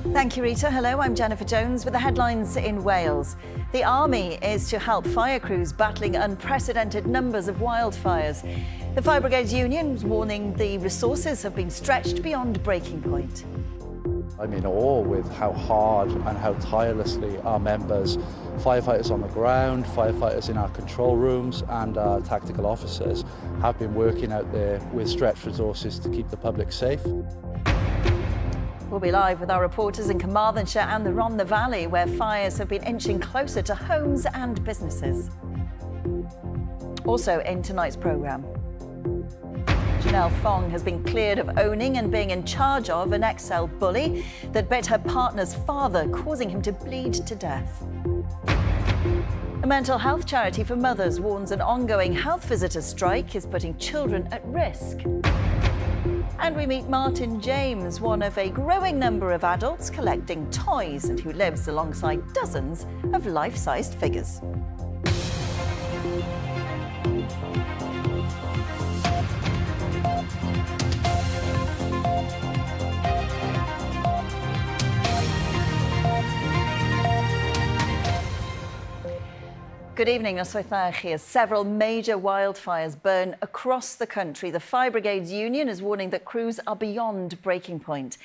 Thank you, Rita. Hello, I'm Jennifer Jones with the headlines in Wales. The Army is to help fire crews battling unprecedented numbers of wildfires. The Fire Brigades Union is warning the resources have been stretched beyond breaking point. I'm in awe with how hard and how tirelessly our members, firefighters on the ground, firefighters in our control rooms and our tactical officers have been working out there with stretched resources to keep the public safe. We'll be live with our reporters in Carmarthenshire and the Rhondda Valley, where fires have been inching closer to homes and businesses. Also in tonight's programme, Janelle Fong has been cleared of owning and being in charge of an XL bully that bit her partner's father, causing him to bleed to death. A mental health charity for mothers warns an ongoing health visitor strike is putting children at risk. And we meet Martin James, one of a growing number of adults collecting toys and who lives alongside dozens of life-sized figures. Good evening, noswaith as several major wildfires burn across the country. The Fire Brigades Union is warning that crews are beyond breaking point.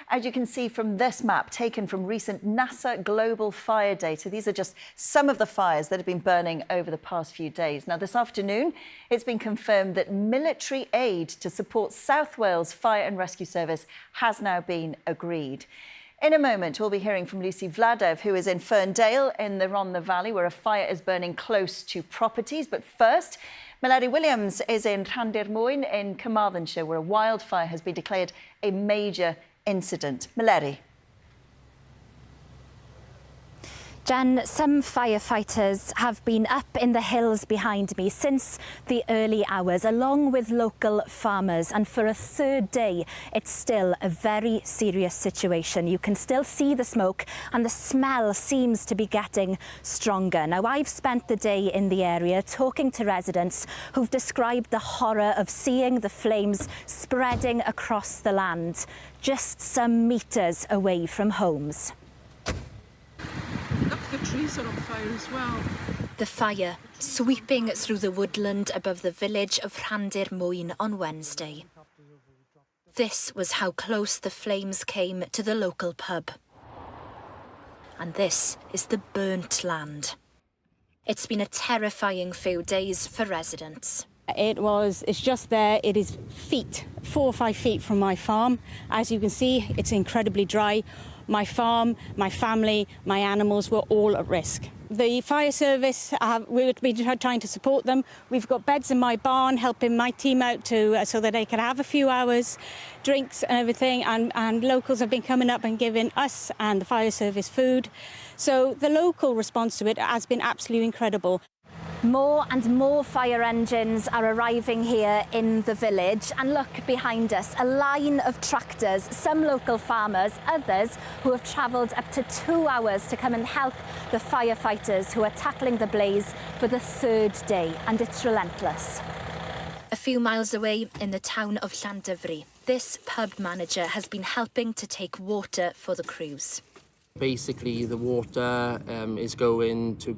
As you can see from this map taken from recent NASA global fire data, these are just some of the fires that have been burning over the past few days. Now, this afternoon, it's been confirmed that military aid to support South Wales Fire and Rescue Service has now been agreed. In a moment, we'll be hearing from Lucy Vladev, who is in Ferndale in the Rhondda Valley, where a fire is burning close to properties. But first, Melody Williams is in Llandermoen in Carmarthenshire, where a wildfire has been declared a major incident. Melody. Jen, some firefighters have been up in the hills behind me since the early hours, along with local farmers. And for a third day, it's still a very serious situation. You can still see the smoke and the smell seems to be getting stronger. Now, I've spent the day in the area talking to residents who've described the horror of seeing the flames spreading across the land, just some metres away from homes. Look, the trees are on fire as well. The fire sweeping through the woodland above the village of Llandermoen on Wednesday. This was how close the flames came to the local pub. And this is the burnt land. It's been a terrifying few days for residents. It's just there. It is 4 or 5 feet from my farm. As you can see, it's incredibly dry. My farm, my family, my animals were all at risk. The fire service, we've been trying to support them. We've got beds in my barn, helping my team out so that they can have a few hours, drinks and everything. And locals have been coming up and giving us and the fire service food. So the local response to it has been absolutely incredible. More and more fire engines are arriving here in the village. And look behind us, a line of tractors, some local farmers, others who have travelled up to 2 hours to come and help the firefighters who are tackling the blaze for the third day. And it's relentless. A few miles away in the town of Llandyfri, this pub manager has been helping to take water for the crews. Basically, the water is going to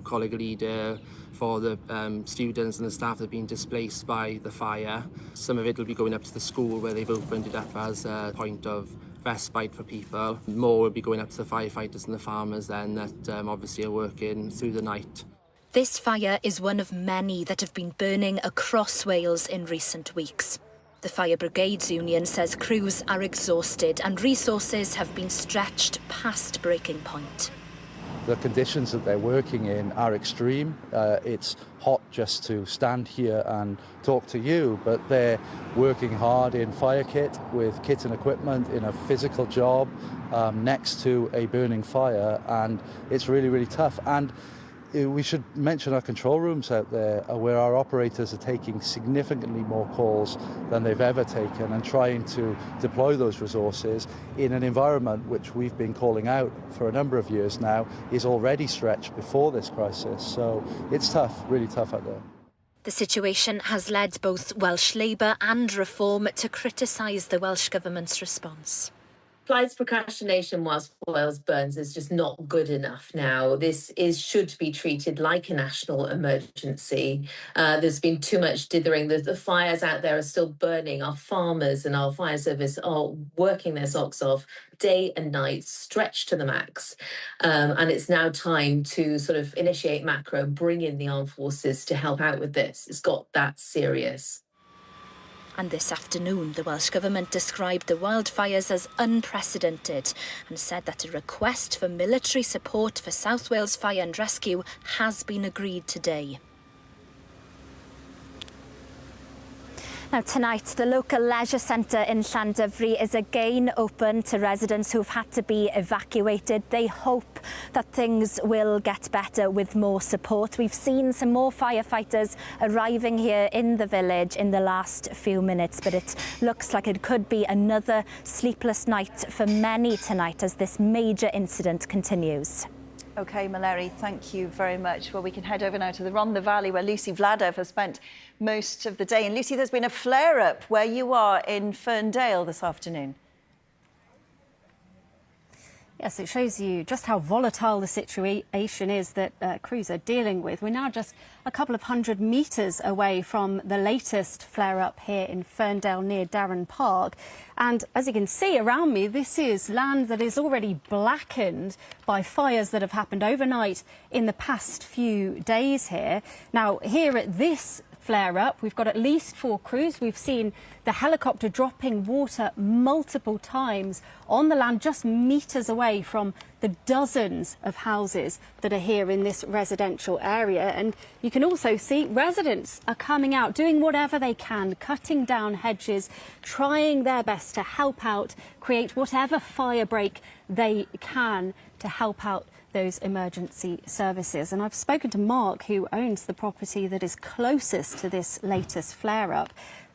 Coleg Leader for the students and the staff that have been displaced by the fire. Some of it will be going up to the school where they've opened it up as a point of respite for people. More will be going up to the firefighters and the farmers then that obviously are working through the night. This fire is one of many that have been burning across Wales in recent weeks. The Fire Brigades Union says crews are exhausted and resources have been stretched past breaking point. The conditions that they're working in are extreme. It's hot just to stand here and talk to you, but they're working hard in fire kit, with kit and equipment, in a physical job next to a burning fire, and it's really, really tough. And we should mention our control rooms out there where our operators are taking significantly more calls than they've ever taken and trying to deploy those resources in an environment which we've been calling out for a number of years now is already stretched before this crisis. So it's tough, really tough out there. The situation has led both Welsh Labour and Reform to criticise the Welsh Government's response. Clyde's procrastination whilst Wales burns is just not good enough now. Should be treated like a national emergency. There's been too much dithering. The fires out there are still burning. Our farmers and our fire service are working their socks off day and night, stretched to the max. And it's now time to sort of initiate macro, bring in the armed forces to help out with this. It's got that serious. And this afternoon, the Welsh Government described the wildfires as unprecedented and said that a request for military support for South Wales Fire and Rescue has been agreed today. Now tonight, the local leisure centre in Llandyfri is again open to residents who've had to be evacuated. They hope that things will get better with more support. We've seen some more firefighters arriving here in the village in the last few minutes, but it looks like it could be another sleepless night for many tonight as this major incident continues. OK, Maleri, thank you very much. Well, we can head over now to the Rhondda Valley where Lucy Vladev has spent most of the day. And Lucy, there's been a flare-up where you are in Ferndale this afternoon. Yes, it shows you just how volatile the situation is that crews are dealing with. We're now just a couple of 100 metres away from the latest flare-up here in Ferndale near Darren Park. And as you can see around me, this is land that is already blackened by fires that have happened overnight in the past few days here. Now, here at this flare-up, we've got at least 4 crews. We've seen the helicopter dropping water multiple times on the land just metres away from the dozens of houses that are here in this residential area. And you can also see residents are coming out, doing whatever they can, cutting down hedges, trying their best to help out, create whatever fire break they can to help out those emergency services. And I've spoken to Mark, who owns the property that is closest to this latest flare-up.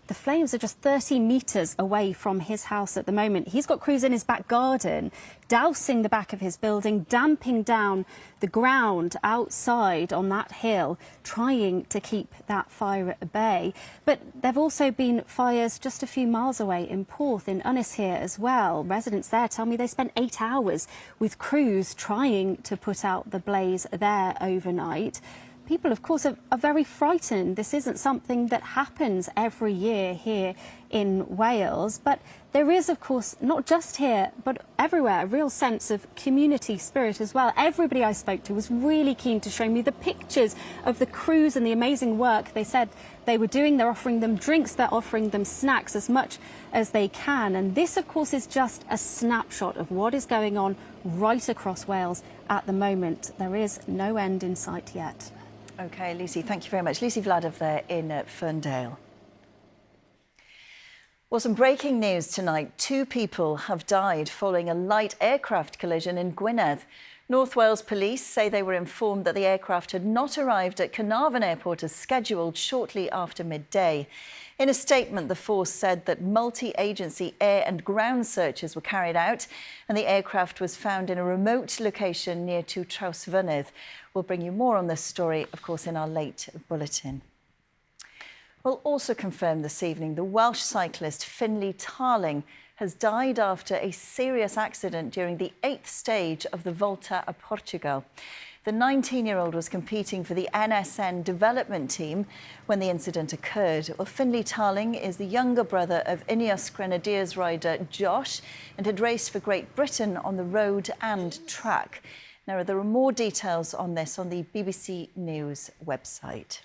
The flames are just 30 metres away from his house at the moment. He's got crews in his back garden, dousing the back of his building, damping down the ground outside on that hill, trying to keep that fire at bay. But there have also been fires just a few miles away in Porth, in Unis here as well. Residents there tell me they spent 8 hours with crews trying to put out the blaze there overnight. People, of course, are very frightened. This isn't something that happens every year here in Wales. But there is, of course, not just here, but everywhere, a real sense of community spirit as well. Everybody I spoke to was really keen to show me the pictures of the crews and the amazing work they said they were doing. They're offering them drinks, they're offering them snacks as much as they can. And this, of course, is just a snapshot of what is going on right across Wales at the moment. There is no end in sight yet. OK, Lucy, thank you very much. Lucy Vladev there in Ferndale. Well, some breaking news tonight. 2 people have died following a light aircraft collision in Gwynedd. North Wales Police say they were informed that the aircraft had not arrived at Carnarvon Airport as scheduled shortly after midday. In a statement, the force said that multi-agency air and ground searches were carried out and the aircraft was found in a remote location near to Trawsfynydd. We'll bring you more on this story, of course, in our late bulletin. We'll also confirm this evening the Welsh cyclist Finlay Tarling has died after a serious accident during the 8th stage of the Volta a Portugal. The 19-year-old was competing for the NSN development team when the incident occurred. Well, Finlay Tarling is the younger brother of Ineos Grenadiers rider Josh and had raced for Great Britain on the road and track. Now, there are more details on this on the BBC News website.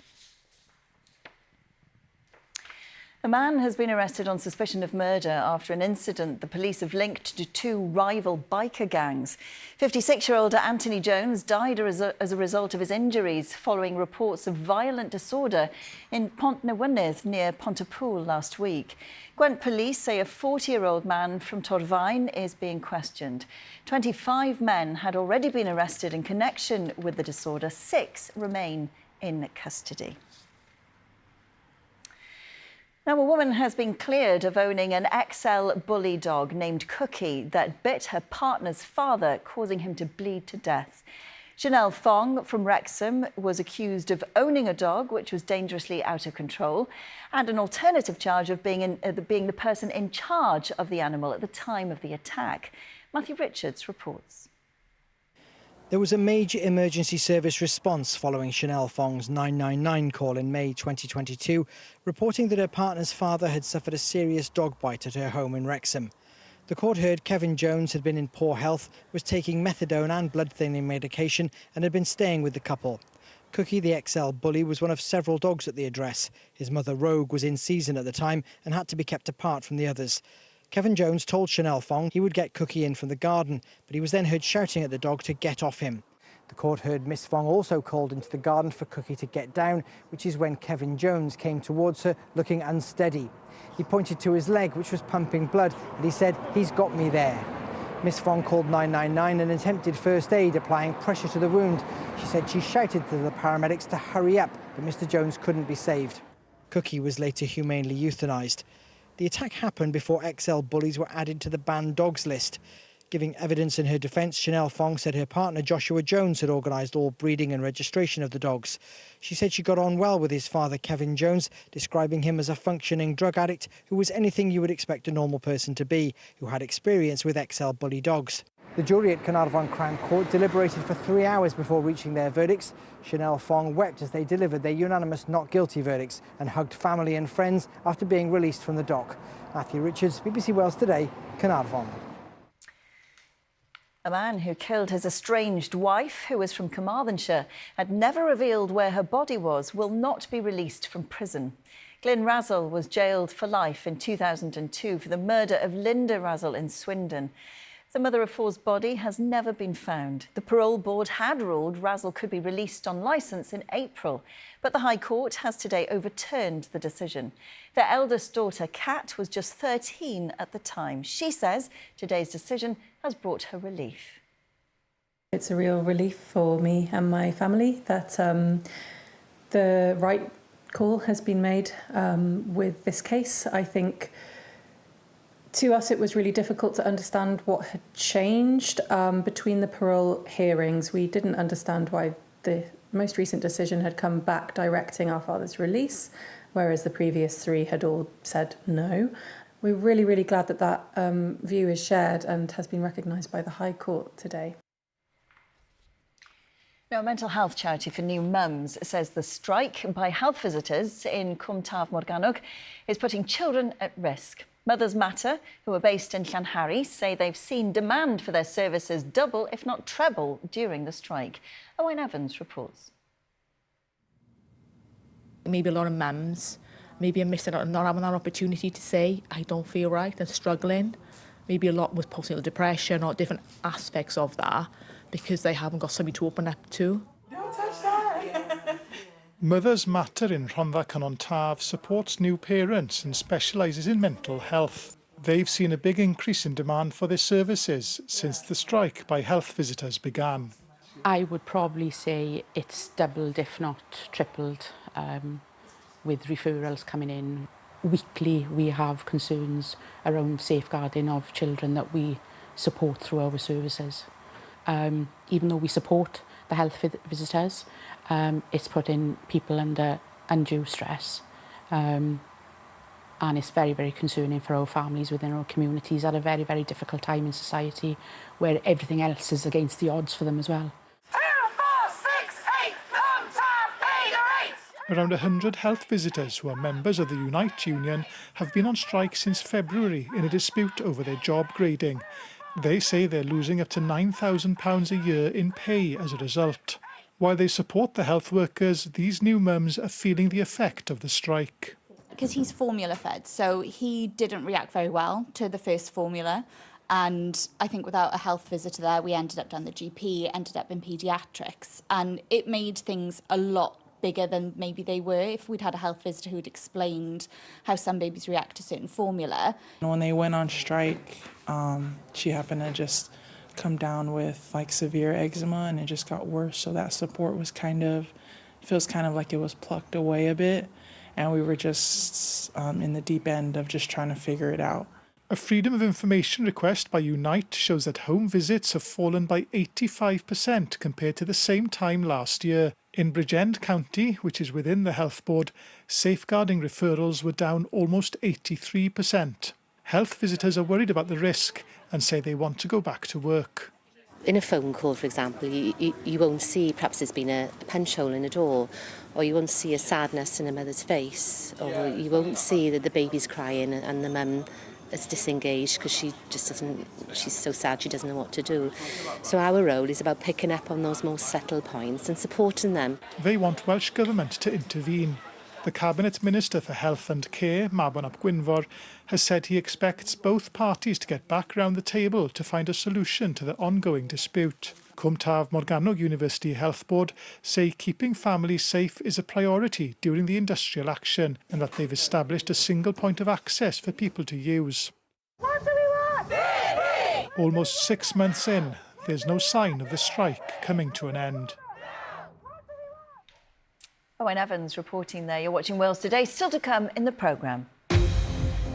A man has been arrested on suspicion of murder after an incident the police have linked to 2 rival biker gangs. 56-year-old Anthony Jones died as a result of his injuries following reports of violent disorder in Pont-Newydd near Pontypool last week. Gwent police say a 40-year-old man from Torfaen is being questioned. 25 men had already been arrested in connection with the disorder. 6 remain in custody. Now, a woman has been cleared of owning an XL bully dog named Cookie that bit her partner's father, causing him to bleed to death. Chanel Fong from Wrexham was accused of owning a dog which was dangerously out of control, and an alternative charge of being the person in charge of the animal at the time of the attack. Matthew Richards reports. There was a major emergency service response following Chanel Fong's 999 call in May 2022, reporting that her partner's father had suffered a serious dog bite at her home in Wrexham. The court heard Kevin Jones had been in poor health, was taking methadone and blood-thinning medication and had been staying with the couple. Cookie, the XL bully, was one of several dogs at the address. His mother, Rogue, was in season at the time and had to be kept apart from the others. Kevin Jones told Chanel Fong he would get Cookie in from the garden, but he was then heard shouting at the dog to get off him. The court heard Miss Fong also called into the garden for Cookie to get down, which is when Kevin Jones came towards her, looking unsteady. He pointed to his leg, which was pumping blood, and he said, "He's got me there." Miss Fong called 999 and attempted first aid, applying pressure to the wound. She said she shouted to the paramedics to hurry up, but Mr. Jones couldn't be saved. Cookie was later humanely euthanised. The attack happened before XL bullies were added to the banned dogs list. Giving evidence in her defence, Chanel Fong said her partner Joshua Jones had organised all breeding and registration of the dogs. She said she got on well with his father Kevin Jones, describing him as a functioning drug addict who was anything you would expect a normal person to be, who had experience with XL bully dogs. The jury at Carnarvon Crown Court deliberated for 3 hours before reaching their verdicts. Chanel Fong wept as they delivered their unanimous not guilty verdicts and hugged family and friends after being released from the dock. Matthew Richards, BBC Wales Today, Carnarvon. A man who killed his estranged wife, who was from Carmarthenshire, had never revealed where her body was, will not be released from prison. Glyn Razzle was jailed for life in 2002 for the murder of Linda Razzle in Swindon. The mother of four's body has never been found. The parole board had ruled Razzle could be released on licence in April, but the High Court has today overturned the decision. Their eldest daughter, Kat, was just 13 at the time. She says today's decision has brought her relief. It's a real relief for me and my family that the right call has been made with this case. I think to us it was really difficult to understand what had changed between the parole hearings. We didn't understand why the most recent decision had come back directing our father's release, whereas the previous three had all said no. We're really, really glad that that view is shared and has been recognised by the High Court today. Now, a mental health charity for new mums says the strike by health visitors in Cwm Taf Morgannwg is putting children at risk. Mothers Matter, who are based in Llanharry, say they've seen demand for their services double, if not treble, during the strike. Owain Evans reports. Maybe a lot of mums, maybe are missing out on not having that opportunity to say, I don't feel right, and struggling. Maybe a lot with postnatal depression or different aspects of that because they haven't got somebody to open up to. Don't touch that! Mothers Matter in Rhondda Cwm Taf supports new parents and specialises in mental health. They've seen a big increase in demand for their services since the strike by health visitors began. I would probably say it's doubled, if not tripled, with referrals coming in. Weekly, we have concerns around safeguarding of children that we support through our services. Even though we support the health visitors, it's putting people under undue stress. And it's very, very concerning for our families within our communities at a very, very difficult time in society where everything else is against the odds for them as well. Around 100 health visitors who are members of the Unite Union have been on strike since February in a dispute over their job grading. They say they're losing up to £9,000 a year in pay as a result. While they support the health workers, these new mums are feeling the effect of the strike. Because he's formula fed, so he didn't react very well to the first formula. And I think without a health visitor there, we ended up down the GP, ended up in paediatrics. And it made things a lot bigger than maybe they were if we'd had a health visitor who'd explained how some babies react to certain formula. When they went on strike, she happened to just come down with like severe eczema and it just got worse. So that support was feels kind of like it was plucked away a bit. And we were just in the deep end of just trying to figure it out. A Freedom of Information request by Unite shows that home visits have fallen by 85% compared to the same time last year. In Bridgend County, which is within the Health Board, safeguarding referrals were down almost 83%. Health visitors are worried about the risk and say they want to go back to work. In a phone call, for example, you won't see perhaps there's been a punch hole in a door, or you won't see a sadness in a mother's face, or you won't see that the baby's crying and the mum is disengaged because she just doesn't, she's so sad she doesn't know what to do. So our role is about picking up on those most subtle points and supporting them. They want Welsh Government to intervene. The Cabinet Minister for Health and Care, Mabon ap Gwynfor, has said he expects both parties to get back round the table to find a solution to the ongoing dispute. Cwm Taf Morgannwg University Health Board say keeping families safe is a priority during the industrial action and that they've established a single point of access for people to use. What do we want? Almost 6 months in, there's no sign of the strike coming to an end. Owen Evans reporting there. You're watching Wales Today. Still to come in the programme.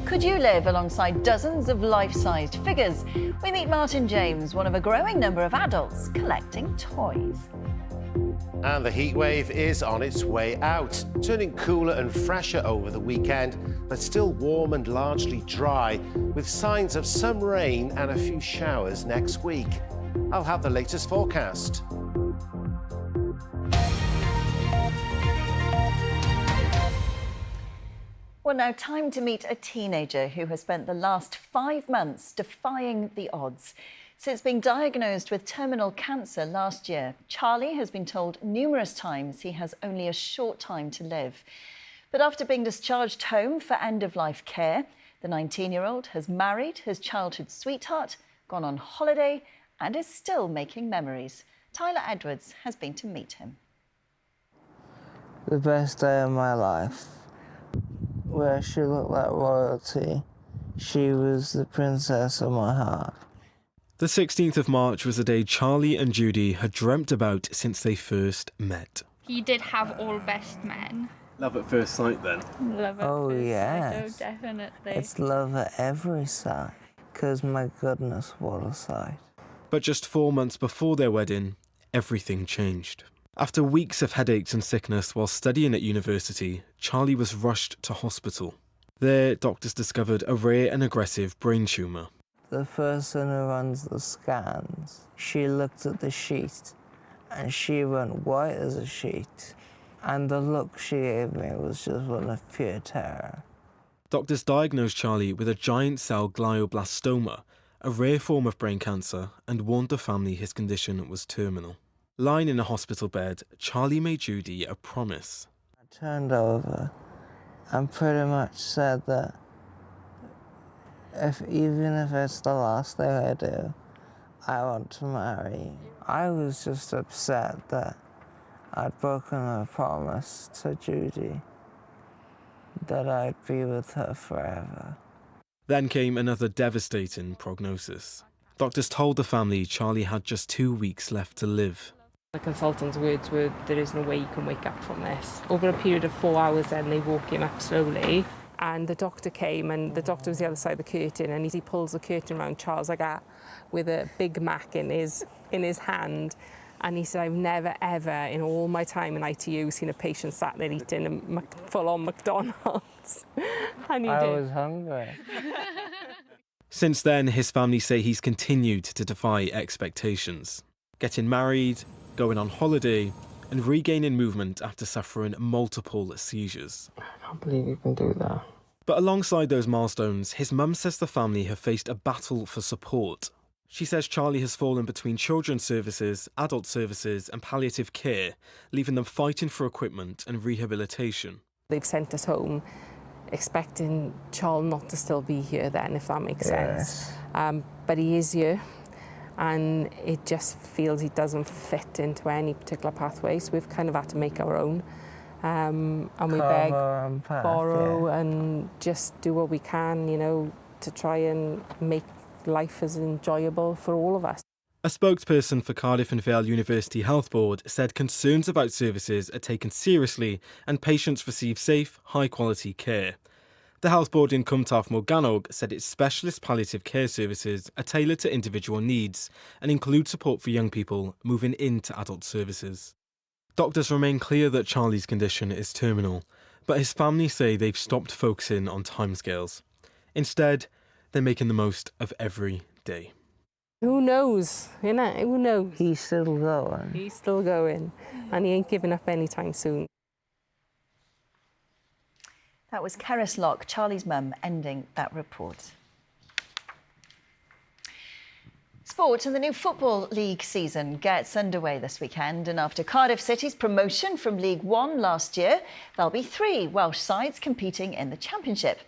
Could you live alongside dozens of life-sized figures? We meet Martin James, one of a growing number of adults collecting toys. And the heatwave is on its way out, turning cooler and fresher over the weekend, but still warm and largely dry, with signs of some rain and a few showers next week. I'll have the latest forecast. Well, now time to meet a teenager who has spent the last 5 months defying the odds. Since being diagnosed with terminal cancer last year, Charlie has been told numerous times he has only a short time to live. But after being discharged home for end-of-life care, the 19-year-old has married his childhood sweetheart, gone on holiday, and is still making memories. Tyler Edwards has been to meet him. The best day of my life. Where she looked like royalty. She was the princess of my heart. The 16th of March was the day Charlie and Judy had dreamt about since they first met. He did have all best men. Love at first sight then? Love at Oh, first yes. sight, oh, definitely. It's love at every sight. Because, my goodness, what a sight. But just 4 months before their wedding, everything changed. After weeks of headaches and sickness while studying at university, Charlie was rushed to hospital. There, doctors discovered a rare and aggressive brain tumour. The person who runs the scans, she looked at the sheet and she went white as a sheet. And the look she gave me was just one of pure terror. Doctors diagnosed Charlie with a giant cell glioblastoma, a rare form of brain cancer, and warned the family his condition was terminal. Lying in a hospital bed, Charlie made Judy a promise. I turned over and pretty much said that even if it's the last thing I do, I want to marry you. I was just upset that I'd broken a promise to Judy that I'd be with her forever. Then came another devastating prognosis. Doctors told the family Charlie had just 2 weeks left to live. The consultant's words were, there is no way you can wake up from this. Over a period of 4 hours then they woke him up slowly and the doctor came and the doctor was the other side of the curtain and he pulls the curtain around Charles like that with a Big Mac in his hand and he said, I've never ever in all my time in ITU seen a patient sat there eating a full-on McDonald's. And he I did. was hungry. Since then, his family say he's continued to defy expectations. Getting married, going on holiday, and regaining movement after suffering multiple seizures. I can't believe you can do that. But alongside those milestones, his mum says the family have faced a battle for support. She says Charlie has fallen between children's services, adult services and palliative care, leaving them fighting for equipment and rehabilitation. They've sent us home expecting Charles not to still be here then, if that makes sense. But he is here. And it just feels he doesn't fit into any particular pathway, so we've kind of had to make our own. And we beg, borrow, and just do what we can, you know, to try and make life as enjoyable for all of us. A spokesperson for Cardiff and Vale University Health Board said concerns about services are taken seriously and patients receive safe, high-quality care. The health board in Cwmtaf Morgannwg said its specialist palliative care services are tailored to individual needs and include support for young people moving into adult services. Doctors remain clear that Charlie's condition is terminal, but his family say they've stopped focusing on timescales. Instead, they're making the most of every day. Who knows, you know, who knows? He's still going. He's still going, and he ain't giving up anytime soon. That was Cerys Locke, Charlie's mum, ending that report. Sport and the new Football League season gets underway this weekend, and after Cardiff City's promotion from League One last year, there'll be 3 Welsh sides competing in the Championship.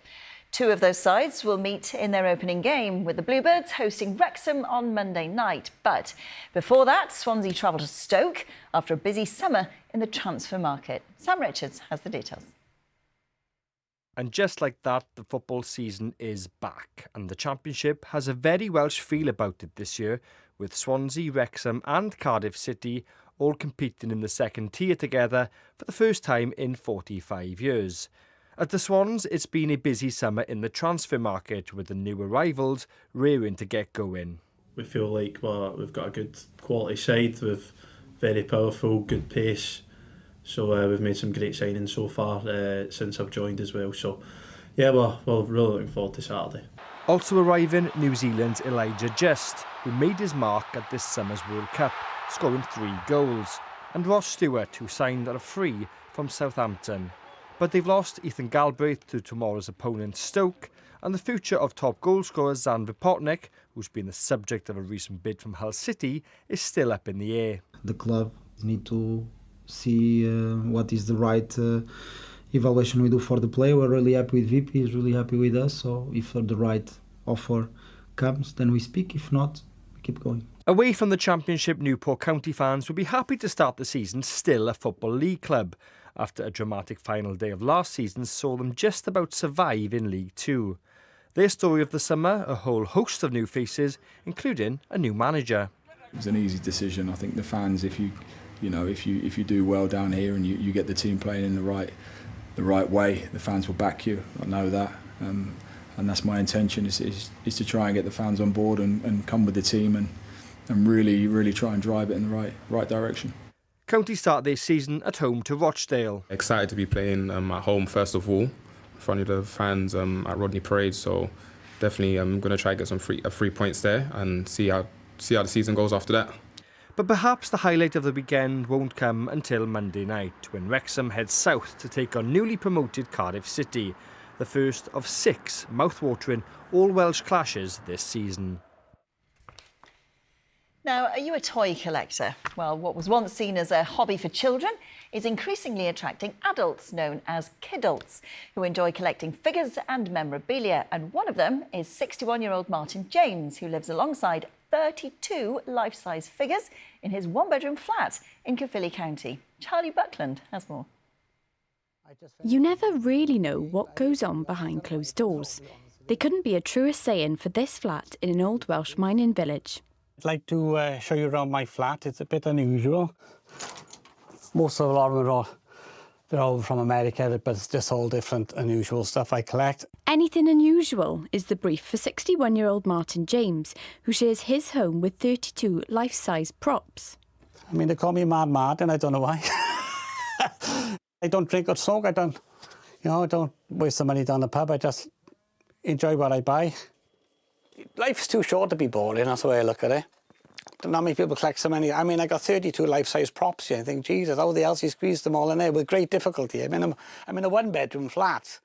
2 of those sides will meet in their opening game, with the Bluebirds hosting Wrexham on Monday night. But before that, Swansea travel to Stoke after a busy summer in the transfer market. Sam Richards has the details. And just like that, the football season is back, and the Championship has a very Welsh feel about it this year, with Swansea, Wrexham and Cardiff City all competing in the second tier together for the first time in 45 years. At the Swans, it's been a busy summer in the transfer market, with the new arrivals rearing to get going. We feel like we've got a good quality side with very powerful, good pace. So we've made some great signings so far since I've joined as well. So yeah, we're really looking forward to Saturday. Also arriving, New Zealand's Elijah Just, who made his mark at this summer's World Cup, scoring 3 goals, and Ross Stewart, who signed on a free from Southampton. But they've lost Ethan Galbraith to tomorrow's opponent Stoke, and the future of top goalscorer Zan Vipotnik, who's been the subject of a recent bid from Hull City, is still up in the air. The club need to see what is the right evaluation we do for the player. We're really happy with VP, he's really happy with us, so if the right offer comes, then we speak. If not, we keep going. Away from the Championship, Newport County fans will be happy to start the season still a Football League club, after a dramatic final day of last season saw them just about survive in League Two. Their story of the summer, a whole host of new faces, including a new manager. It was an easy decision. I think the fans, if you do well down here and you get the team playing in the right way, the fans will back you. I know that, and that's my intention is to try and get the fans on board and come with the team and really try and drive it in the right direction. County start their season at home to Rochdale. Excited to be playing at home first of all, in front of the fans at Rodney Parade. So definitely I'm going to try and get some 3 points there and see how the season goes after that. But perhaps the highlight of the weekend won't come until Monday night, when Wrexham heads south to take on newly promoted Cardiff City, the first of 6 mouth-watering all-Welsh clashes this season. Now, are you a toy collector? Well, what was once seen as a hobby for children is increasingly attracting adults known as kidults, who enjoy collecting figures and memorabilia. And one of them is 61-year-old Martin James, who lives alongside 32 life-size figures in his 1-bedroom flat in Caerphilly County. Charlie Buckland has more. You never really know what goes on behind closed doors. There couldn't be a truer saying for this flat in an old Welsh mining village. I'd like to show you around my flat. It's a bit unusual. Most of a lot of them they're all from America, but it's just all different, unusual stuff I collect. Anything unusual is the brief for 61-year-old Martin James, who shares his home with 32 life-size props. I mean, they call me Mad, and I don't know why. I don't drink or smoke. I don't waste the money down the pub. I just enjoy what I buy. Life's too short to be boring, that's the way I look at it. Not many people collect so many. I mean, I got 32 life-size props here. I think, Jesus, how the hell he squeezed them all in there with great difficulty. I mean, I'm in a 1-bedroom flat.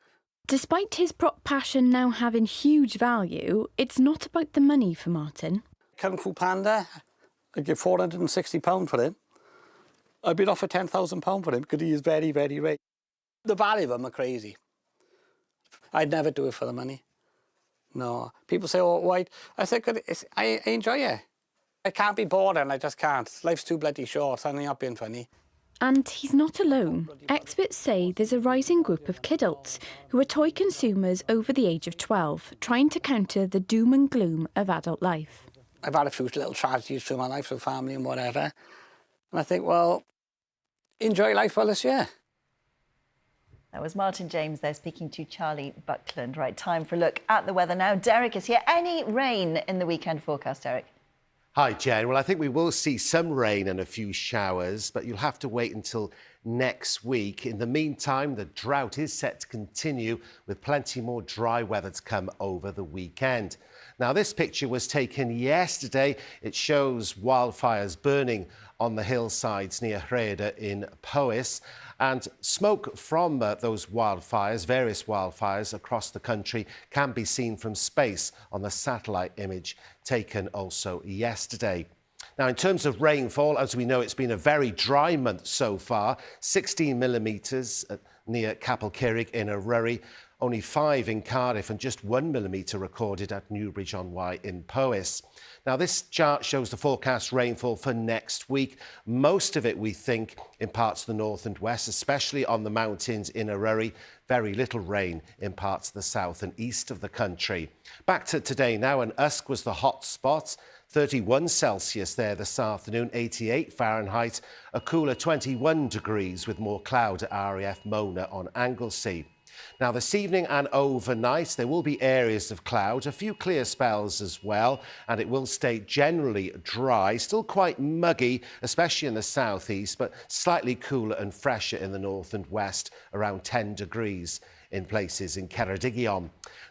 Despite his prop passion now having huge value, it's not about the money for Martin. Kung Fu Panda, I'd give £460 for him. I've been offered £10,000 for him because he is very, very rare. The value of them are crazy. I'd never do it for the money. No. People say, oh, why? I said, I enjoy it. I can't be bored and I just can't. Life's too bloody short. I'm not being funny. And he's not alone. Experts say there's a rising group of kidults who are toy consumers over the age of 12, trying to counter the doom and gloom of adult life. I've had a few little tragedies through my life with family and whatever. And I think, well, enjoy life while it's here. That was Martin James there speaking to Charlie Buckland. Right, time for a look at the weather now. Derek is here. Any rain in the weekend forecast, Derek? Hi, Jen. Well, I think we will see some rain and a few showers, but you'll have to wait until next week. In the meantime, the drought is set to continue with plenty more dry weather to come over the weekend. Now, this picture was taken yesterday. It shows wildfires burning on the hillsides near Ferndale in Powys. And smoke from those wildfires, various wildfires across the country, can be seen from space on the satellite image taken also yesterday. Now, in terms of rainfall, as we know, it's been a very dry month so far. 16 millimetres near Capel Curig in Eryri, only 5 in Cardiff and just 1 millimetre recorded at Newbridge-on-Wye in Powys. Now, this chart shows the forecast rainfall for next week. Most of it, we think, in parts of the north and west, especially on the mountains in Eryri. Very little rain in parts of the south and east of the country. Back to today now, and Usk was the hot spot. 31 Celsius there this afternoon, 88 Fahrenheit, a cooler 21 degrees with more cloud at RAF Mona on Anglesey. Now, this evening and overnight, there will be areas of cloud, a few clear spells as well, and it will stay generally dry, still quite muggy, especially in the southeast, but slightly cooler and fresher in the north and west, around 10 degrees in places in Ceredigion.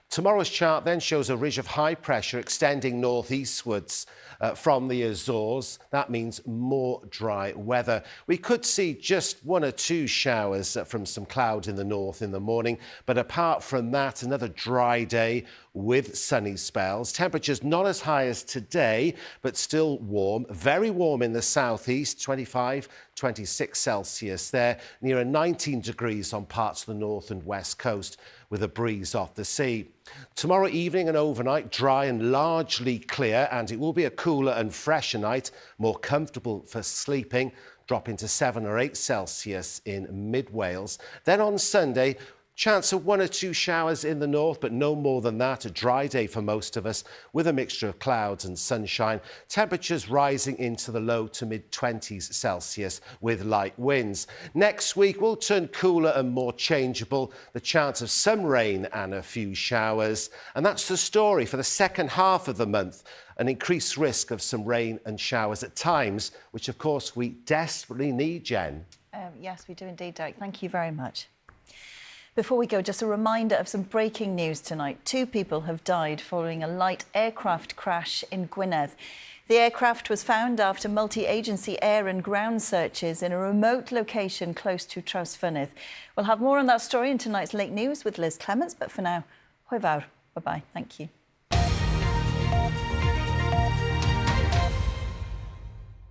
Tomorrow's chart then shows a ridge of high pressure extending northeastwards from the Azores. That means more dry weather. We could see just 1 or 2 showers from some clouds in the north in the morning, but apart from that, another dry day with sunny spells. Temperatures not as high as today, but still warm. Very warm in the southeast, 25, 26 Celsius there, near 19 degrees on parts of the north and west coast, with a breeze off the sea. Tomorrow evening and overnight, dry and largely clear, and it will be a cooler and fresher night, more comfortable for sleeping, dropping to 7 or 8 Celsius in mid-Wales. Then on Sunday, chance of 1 or 2 showers in the north, but no more than that. A dry day for most of us with a mixture of clouds and sunshine. Temperatures rising into the low to mid-20s Celsius with light winds. Next week will turn cooler and more changeable. The chance of some rain and a few showers. And that's the story for the second half of the month. An increased risk of some rain and showers at times, which of course we desperately need, Jen. Yes, we do indeed, Derek. Thank you very much. Before we go, just a reminder of some breaking news tonight. 2 people have died following a light aircraft crash in Gwynedd. The aircraft was found after multi-agency air and ground searches in a remote location close to Trawsfynydd. We'll have more on that story in tonight's late news with Liz Clements, but for now, hwyl fawr. Bye-bye. Thank you.